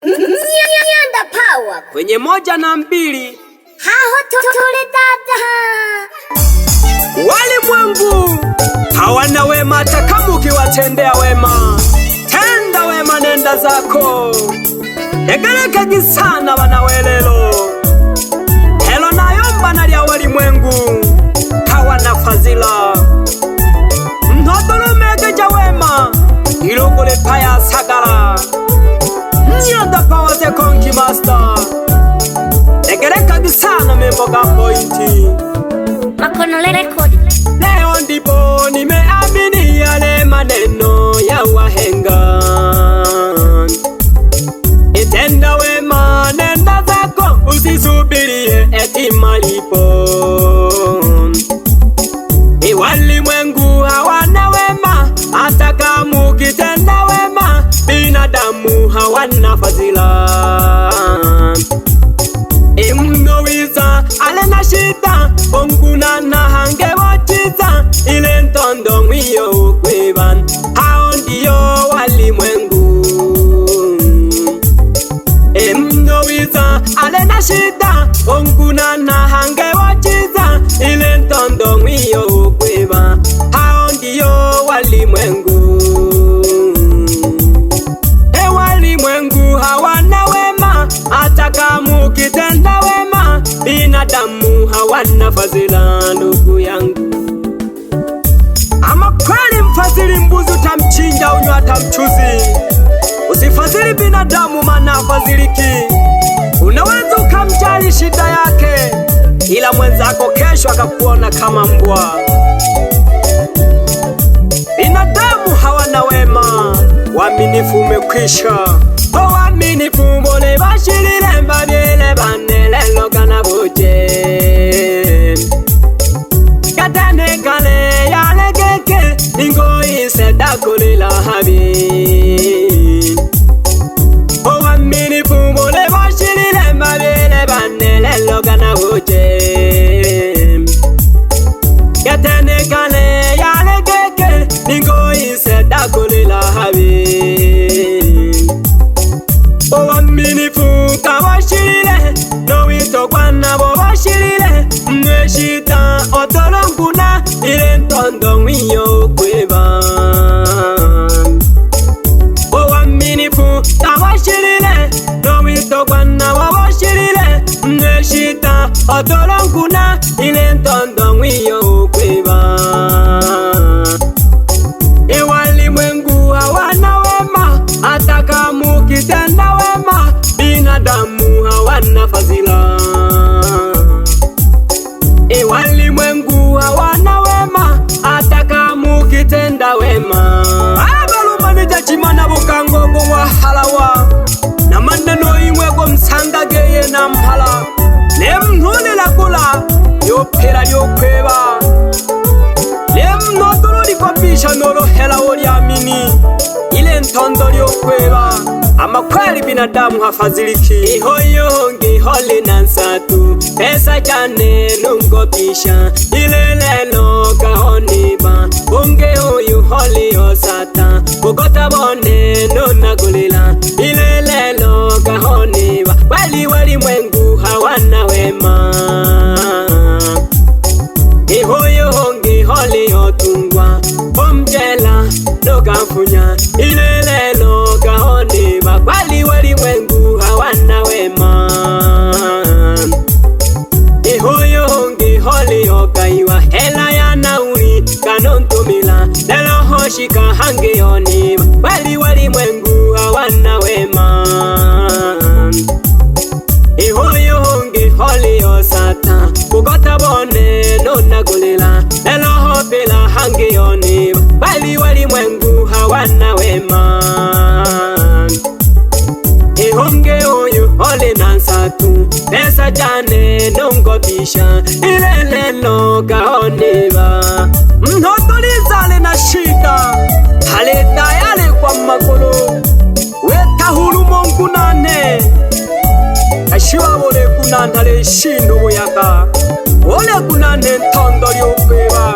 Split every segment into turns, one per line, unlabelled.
Nyanda Power
kwenye 1 na 2
haho tulitata
walimwengu hawana wema, hata kama ukiwatendea wema. Tenda wema, nenda zako, egerekaji sana wanawelelo helo nayomba nalya walimwengu hawana fazila mnotolomegeja wema ilogole paya sagala. Nyanda Power the Konki Master egerekaji sana memboga pointi
Makono record.
Leo ndipo nimeamini yale maneno ya wahenga, itenda wema nenda zako, usisubirie eti malipo. Walimwengu hawana wema, hata kama ukitenda wema, binadamu hawana fadhila. Mnowiza alena shida onguna na hange wachiza ile ntondo mwiyo ukweban hao ndiyo walimwengu. Mnowiza alena shida onguna na hange wachiza ile ntondo mwiyo ukweban hao ndiyo walimwengu. Walimwengu hawana wema, hata kama ukitenda wema, binadamu hawana fadhila. Ndugu yangu, ama kweli mfadhili mbuzi utamchinja, unywa atamchuzi. Usifadhili binadamu, maana fadhiliki. Unaweza ukamjali shida yake, ila mwenzako kesho akakuona kama mbwa. Binadamu hawana wema, waminifu umekwisha. Waminifu mbone bashirire mbabile banelelo kana buje katane kale yalegeke ingo iseda kulila habi. Waminifu mbone bashirire mbabile banelelo kana buje katane kale yalegeke ingo iseda kulila habi. Waminifu kabashirire nowito kwana bo bashirire mweshita otolonguna ile ntondo mwiyo kweba. Waminifu kabashirire nowito kwana bo bashirire mweshita otolonguna ile ntondo mwiyo kweba. Walimwengu hawana wema, hata kama ukitenda wema, binadamu hawana fadhila. Walimwengu hawana wema, hata kama ukitenda wema. Abalumani chimana bukango bwa halawa na maneno imwego msangageye na mhala nemnule la kula yopera yokweba lemnotolo likopisha nolo hela oliamini ile ntondo lyokweba. Ama kweli binadamu hafadhiliki. Ihoyo ngihole na nsatu pesa chane nungopisha ile lelo kahoniba unge huyu holi osata kugota bone nunagulila ile lelo kahoniba. Walimwengu hawana wema, ihoyo ngihole otungwa omjela nokafunya ile lelo kahoniba. Walimwengu hawana wema, ihoyo ngihole okaiwa hela ya nauri kanontumila lelo hoshika hange yoniba. Walimwengu hawana wema, ihoyo ngihole osata kugota bone nonagulila lelo hopila hange yoniba. Walimwengu hawana wema, ihonge uyu hole na nsatu pesa jane nungopisha ile lelo kahoniba. Mnotolizale na shida haleta yale kwa makolo weta hulu mongu nane ashiwa wole kunandale shino buyaka wole kunane ntondo lyokweba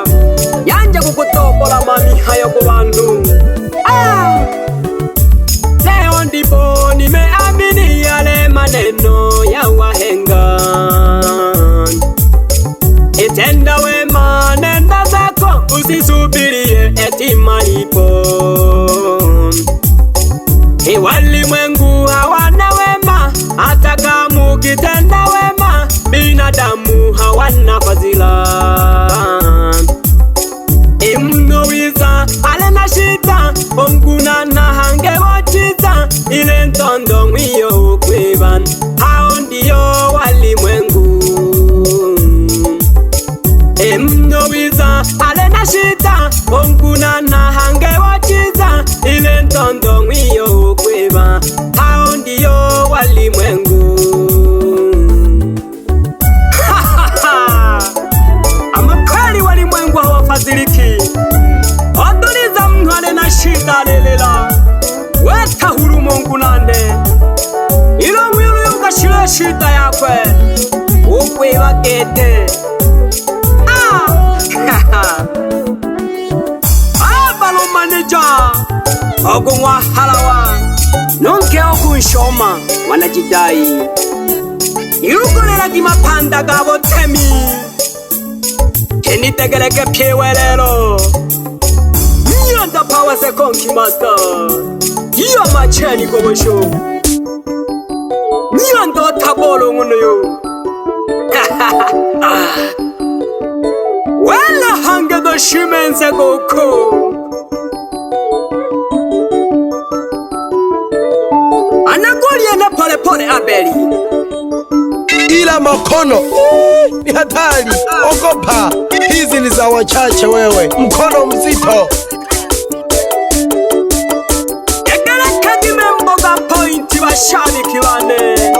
yanje kukutobola mamihayo kubandu. Leo ndipo nimeamini binadamu hawana fadhila. Mnowiza alena shida onguna na hange wachiza ile ntondo mwiyo ukwiban hao ndiyo walimwengu. Mnowiza alena shida onguna na hange wachiza ile ntondo mwiyo ukwiban hao ndiyo walimwengu. Amakali walimwengu hawafadhiliki. Onduliza mtu alena shida lelela weta huru Mungu nande ilo mwilu yukashile shida yakwe ukwe wakete. Abalo manager ogumwa halawa nonke okunshoma wanajidai irukolera dimapanda gabo temi kenitegeleke piewelelo Nyanda power se konki master Iyo macheni gobosho Nyanda tabolo ngono yo Wala hange do shimenze goko Anagoli ene pole pole Abeli
ila mkono ni hatari, ogopa. Hizi ni za wachache wewe, mkono mzito.
Egereka dime mboga pointi washabiki wane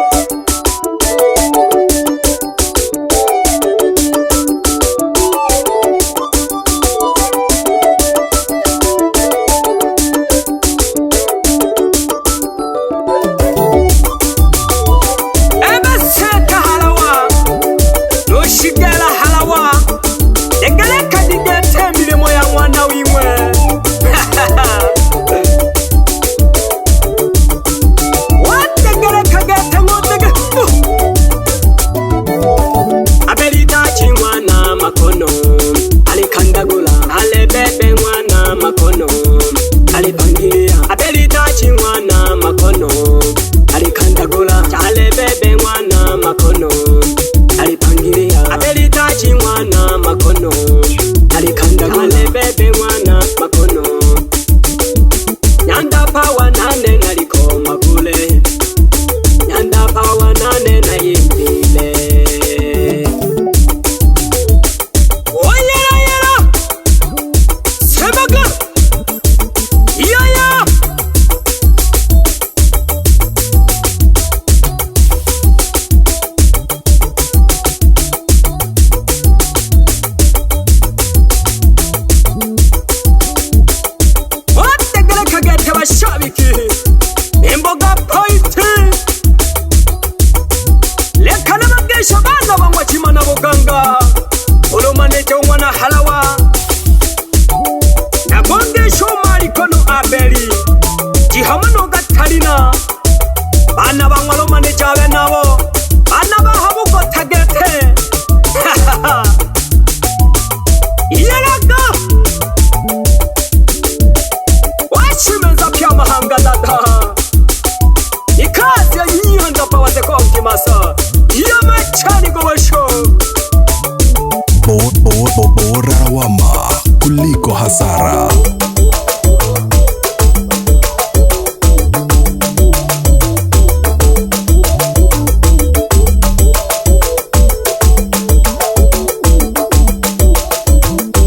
Bora lawama kuliko hasara.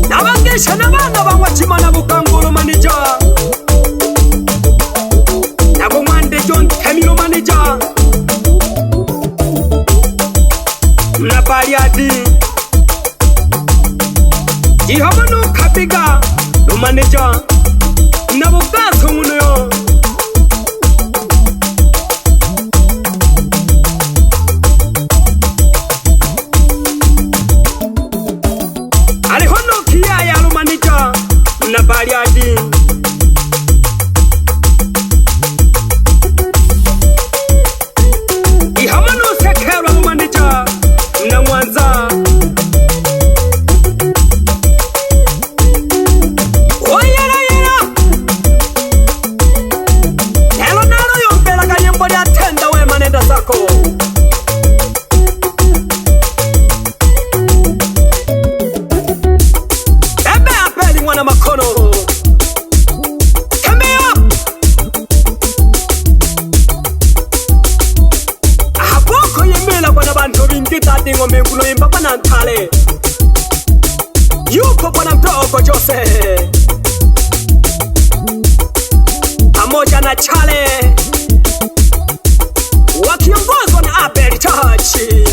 Nabangesha nabana bangwachimana bukangulu manager Nabo mwande John Temilo manager Mnapali adi Ihabano kapiga no manager Nabo gaso muno yo Alihono kia ya lo manager Mnapali adi Ihabano sekero lo manager Mnamwanza Oyera ngitati ngome kunoimba bwana Ntale. Yuko bwana mdogo Jose pamoja na Chale wakiongozwa na Abel Tachi.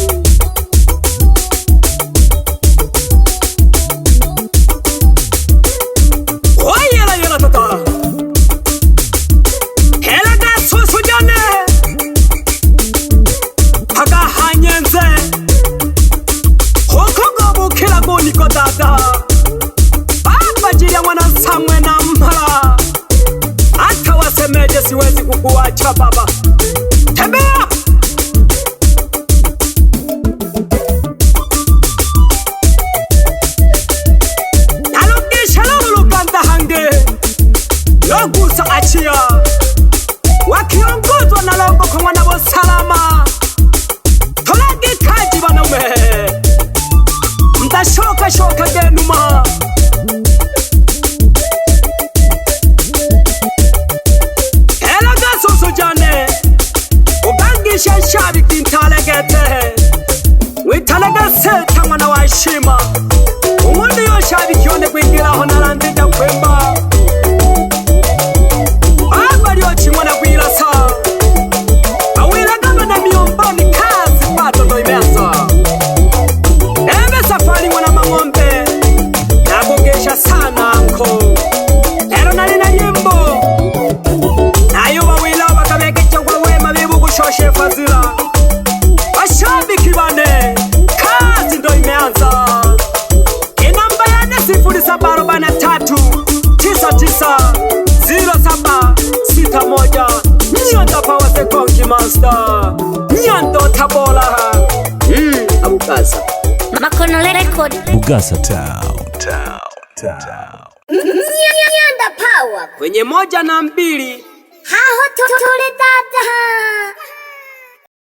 Oyela yela tata hela da susu jane haka hanyenze hokongo bukila goni ko dada baba jia mwana samwe na mpala hata wasemeje siwezi kukuacha baba. Tembea nalukisha lulukanda hange logusa achia wakiongozwa na longo kwa mwana wa salama. Tolagi kaji wanaume mtashoka shoka genuma hela gasusu jane ugangisha shabiki ntalegete witalegase mwana wa heshima umundi yo shabiki yone kwingira hona landija kwemba abali ochimwana kwilasa awila gama na miomboni kazi pato ndo imesa ebe safari mwana mangombe nabogesha sana anko ero nalina nyimbo nayo wawila wakabekecha kwa wema bibu kushoshe fazila washabiki bane kazi ndo imeanza. Inamba yane 0743990761 Nyanda Power Sekonki Master Nyando Tabola Abugasa
Makono Record.
Bugasa Town.
Nyanda Power.
kwenye 1 na 2
Haho tulitata.